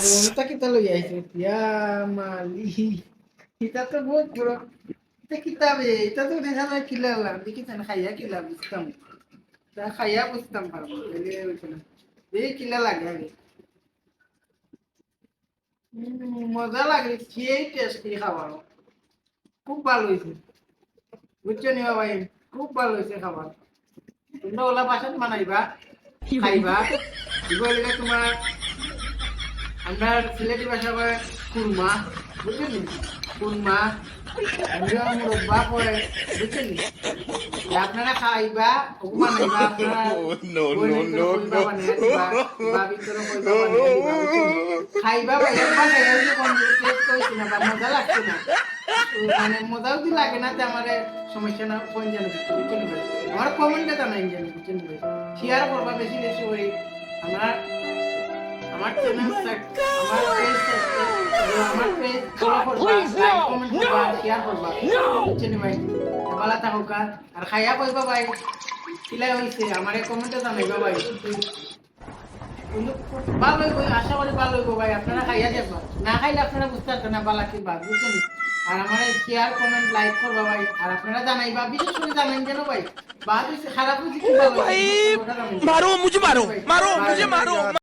মনটা কিতা লই আইছে ইয়া মালি এটা তো বহুত বড় এটা কিতাবে এটা তো দেখা যায় কিলা লাভ দেখি না খাইয়া কিলা বুঝতাম তা খাইয়া বুঝতাম পারবো এলে হইতো না এই কিলা লাগে আগে মজা লাগে সেই টেস্টি খাবার খুব ভালো হয়েছে বুঝছো নি ভাই খুব ভালো হয়েছে খাবার তোমরা ওলা বাসাত বানাইবা খাইবা এগুলো তোমার আমরা সিলেটি ভাষা কয় কুরমা বুঝছেন কুরমা আমরা মুরব্বা কয় বুঝছেন আপনারা খাইবা অপমান হইবা আপনারা No, no, no, no. খাইবা ভাই একবার খাইয়া যে কোন টেস্ট হইছে না বা মজা লাগছে না মানে মজাও দি লাগে না তে আমারে সমস্যা না কোন জানো বুঝছেন ভাই আমার কমেন্টে জানাই জানি বুঝছেন ভাই শেয়ার করবা বেশি বেশি করে আমার চ্যানেল আমার পেজ ফলো করবা লাইক কমেন্ট করবা শেয়ার করবা বুঝছেন ভাই ভালো থাকুকা আর খাইয়া কইবা ভাই কিলাই হইছে আমারে কমেন্টে জানাইবা ভাই ভালো হইব আশা করি ভালো হইব ভাই আপনারা খাইয়া যাবা না খাইলে আপনারা বুঝতে পারতেন না বালা কি বাদ বুঝছেন আর আমার শেয়ার কমেন্ট লাইক করবা ভাই আর আপনারা জানাইবা বিশেষ করে জানেন কেন ভাই বাদ হইছে খারাপ হইছে কি ভালো भाई मारो मुझे मारो मारो मुझे मारो